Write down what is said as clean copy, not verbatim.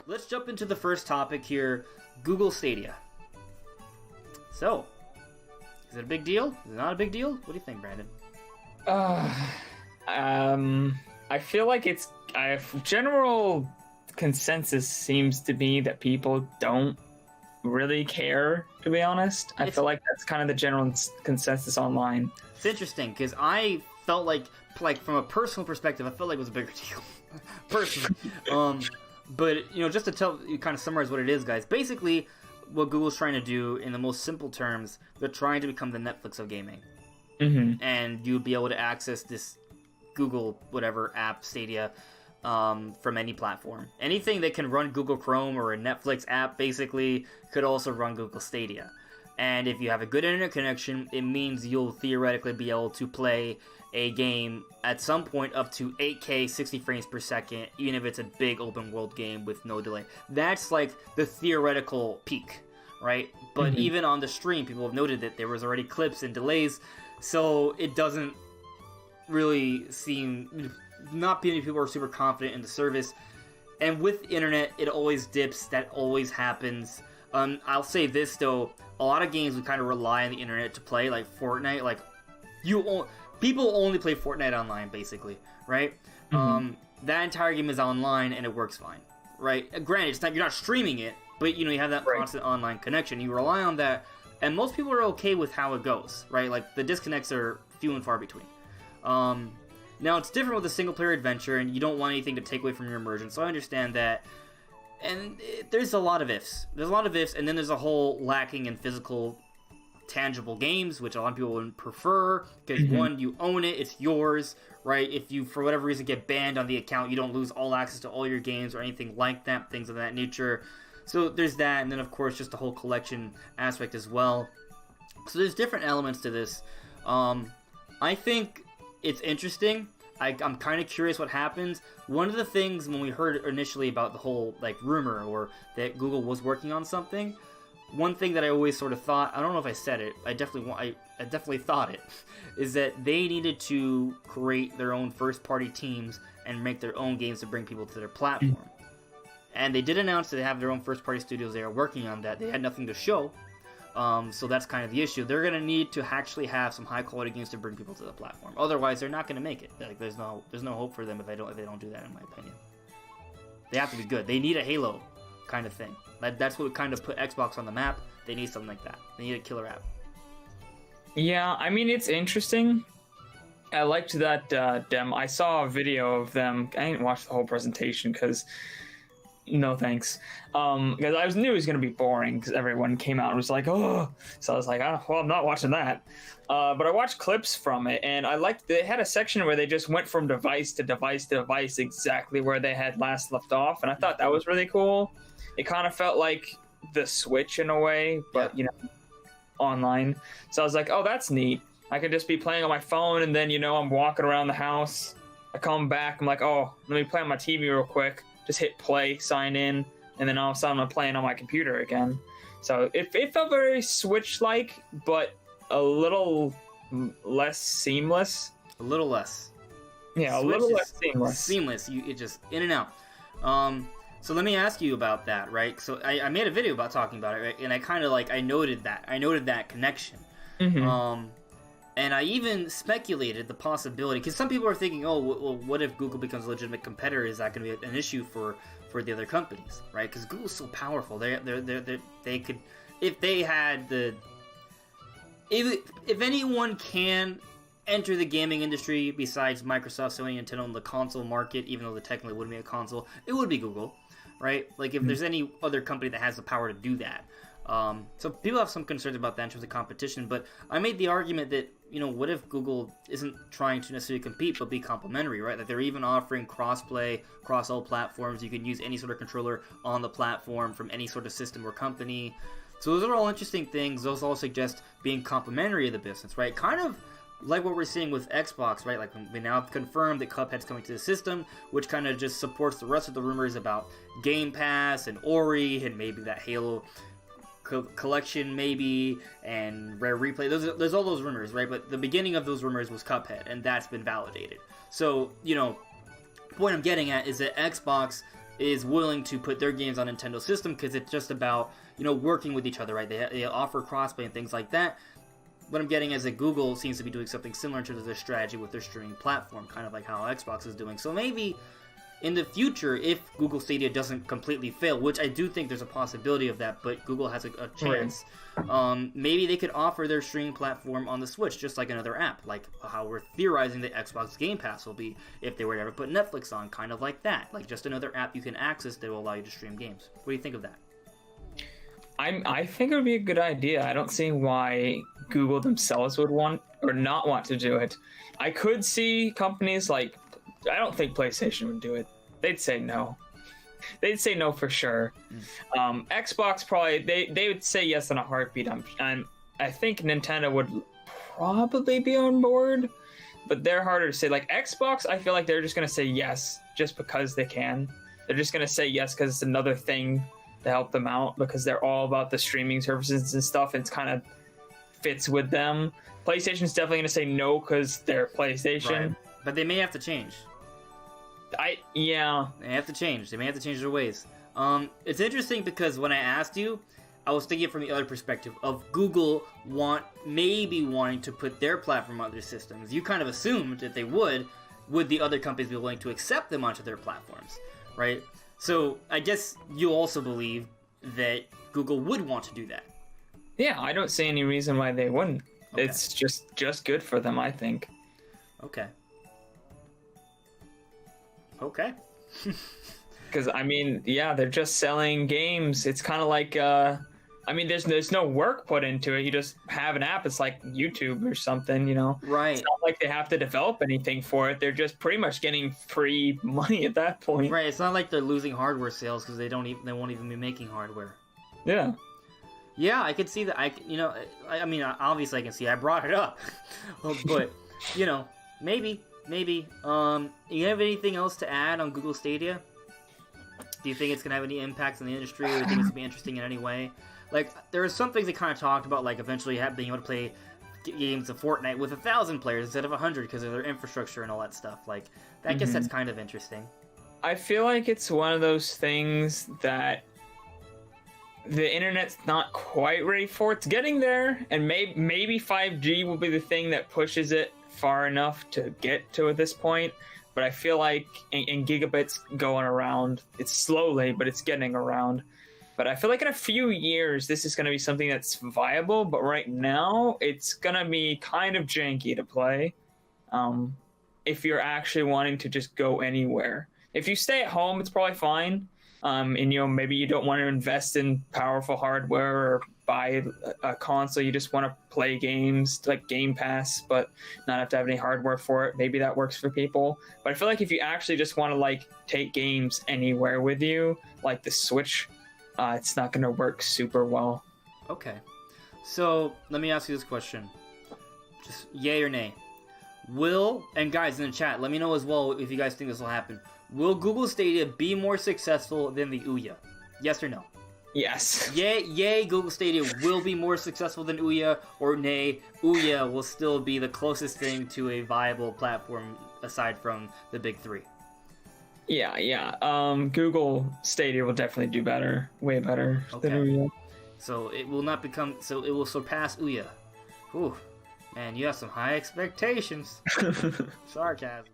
let's jump into the first topic here, Google Stadia. So, is it a big deal? Is it not a big deal? What do you think, Brandon? I feel like general consensus seems to be that people don't really care, to be honest. I feel like that's kind of the general consensus online. It's interesting, because I felt like from a personal perspective, I felt like it was a bigger deal. Personally. But, just to kind of summarize what it is, guys. Basically, what Google's trying to do, in the most simple terms, they're trying to become the Netflix of gaming. Mm-hmm. And you'd be able to access this Google whatever app, Stadia, from any platform. Anything that can run Google Chrome or a Netflix app, basically, could also run Google Stadia. And if you have a good internet connection, it means you'll theoretically be able to play a game at some point up to 8K 60 frames per second, even if it's a big open world game with no delay. That's like the theoretical peak, right? But even on the stream, people have noted that there was already clips and delays, so it doesn't really seem... Not many people are super confident in the service. And with the internet, it always dips. That always happens. I'll say this, though. A lot of games we kind of rely on the internet to play, like Fortnite. Like, people only play Fortnite online, basically, right? That entire game is online, and it works fine, right? Granted, you're not streaming it, but, you have that constant online connection. You rely on that, and most people are okay with how it goes, right? Like, the disconnects are few and far between. Now, it's different with a single-player adventure, and you don't want anything to take away from your immersion, so I understand that. And there's a lot of ifs. There's a lot of ifs, and then there's a whole lacking in physical, tangible games, which a lot of people would prefer, because one, you own it, it's yours, right? If you, for whatever reason, get banned on the account, you don't lose all access to all your games or anything like that, things of that nature. So there's that, and then, of course, just the whole collection aspect as well. So there's different elements to this. I think it's interesting. I'm kind of curious what happens. One of the things when we heard initially about the whole rumor or that Google was working on something, one thing that I always sort of thought, I don't know if I said it, I definitely thought it, is that they needed to create their own first-party teams and make their own games to bring people to their platform. And they did announce that they have their own first-party studios. They are working on that. They had nothing to show. So that's kind of the issue. They're going to need to actually have some high-quality games to bring people to the platform. Otherwise, they're not going to make it. There's no hope for them if they don't do that, in my opinion. They have to be good. They need a Halo kind of thing. That's what kind of put Xbox on the map. They need something like that. They need a killer app. Yeah, I mean, it's interesting. I liked that demo. I saw a video of them. I didn't watch the whole presentation because... No thanks. Because I knew it was going to be boring because everyone came out and was like, oh. So I was like, well, I'm not watching that. But I watched clips from it, and I liked they had a section where they just went from device to device to device exactly where they had last left off, and I thought that was really cool. It kind of felt like the Switch in a way, but, online. So I was like, oh, that's neat. I could just be playing on my phone, and then, I'm walking around the house. I come back, I'm like, oh, let me play on my TV real quick. Just hit play, sign in, and then all of a sudden I'm playing on my computer again. So it felt very Switch-like, but a little less seamless. A little less. Yeah, Switch a little less seamless. Seamless. It just in and out. So let me ask you about that, right? So I made a video about talking about it, right? And I kind of I noted that connection. And I even speculated the possibility, because some people are thinking, oh, well, what if Google becomes a legitimate competitor? Is that going to be an issue for the other companies, right? Because Google's so powerful. They could, if they had if anyone can enter the gaming industry besides Microsoft, Sony, Nintendo, in the console market, even though they technically wouldn't be a console, it would be Google, right? Like, if there's any other company that has the power to do that. So people have some concerns about that in terms of competition, but I made the argument that, what if Google isn't trying to necessarily compete, but be complementary, right? That they're even offering cross-play, across all platforms. You can use any sort of controller on the platform from any sort of system or company. So those are all interesting things. Those all suggest being complementary of the business, right? Kind of like what we're seeing with Xbox, right? Like, we now have confirmed that Cuphead's coming to the system, which kind of just supports the rest of the rumors about Game Pass and Ori and maybe that Halo collection maybe, and Rare Replay. There's all those rumors, right? But the beginning of those rumors was Cuphead, and that's been validated. So, point I'm getting at is that Xbox is willing to put their games on Nintendo system because it's just about, you know, working with each other, right? They offer crossplay and things like that. What I'm getting is that Google seems to be doing something similar in terms of their strategy with their streaming platform, kind of like how Xbox is doing. So maybe in the future, if Google Stadia doesn't completely fail, which I do think there's a possibility of that, but Google has a chance, maybe they could offer their streaming platform on the Switch, just like another app, like how we're theorizing that Xbox Game Pass will be if they were to ever put Netflix on, kind of like that. Like just another app you can access that will allow you to stream games. What do you think of that? I think it would be a good idea. I don't see why Google themselves would want or not want to do it. I could see companies like, I don't think PlayStation would do it. They'd say no. They'd say no for sure. Xbox probably, they would say yes in a heartbeat. I think Nintendo would probably be on board, but they're harder to say. Like Xbox, I feel like they're just going to say yes just because they can. They're just going to say yes because it's another thing to help them out because they're all about the streaming services and stuff. And it's kind of fits with them. PlayStation's definitely going to say no because they're PlayStation. Right. But they may have to change. Yeah. They have to change. They may have to change their ways. It's interesting because when I asked you, I was thinking from the other perspective of Google maybe wanting to put their platform on their systems. You kind of assumed that they would the other companies be willing to accept them onto their platforms, right? So I guess you also believe that Google would want to do that. Yeah, I don't see any reason why they wouldn't. Okay. It's just good for them, I think. Okay. Okay. Because I mean, yeah, they're just selling games. It's kind of like, I mean, there's no work put into it. You just have an app. It's like YouTube or something, you know. Right. It's not like they have to develop anything for it. They're just pretty much getting free money at that point. Right. It's not like they're losing hardware sales because they won't even be making hardware. Yeah. Yeah, I could see that. I mean, obviously I can see. I brought it up, but you know, maybe. You have anything else to add on Google Stadia? Do you think it's gonna have any impacts on the industry, or do you think it's gonna be interesting in any way? Like, there are some things they kind of talked about, like eventually being able to play games of Fortnite with 1,000 players instead of 100 because of their infrastructure and all that stuff. Like, I guess that's kind of interesting. I feel like it's one of those things that the internet's not quite ready for. It's getting there, and maybe 5G will be the thing that pushes it far enough to get to this point. But I feel like in gigabits going around, it's slowly, but it's getting around. But I feel like in a few years, this is going to be something that's viable. But right now, it's going to be kind of janky to play if you're actually wanting to just go anywhere. If you stay at home, it's probably fine. And, you know, maybe you don't want to invest in powerful hardware or buy a console. You just want to play games like Game Pass, but not have to have any hardware for it. Maybe that works for people. But I feel like if you actually just want to like take games anywhere with you, like the Switch, it's not going to work super well. Okay. So let me ask you this question. Just yay or nay. And guys in the chat, let me know as well if you guys think this will happen. Will Google Stadia be more successful than the Ouya? Yes or no? Yes. Yay, Google Stadia will be more successful than Ouya, or nay, Ouya will still be the closest thing to a viable platform aside from the big three. Yeah. Google Stadia will definitely do better, way better than Ouya. So it will surpass Ouya. Whew. Man, you have some high expectations. Sarcasm.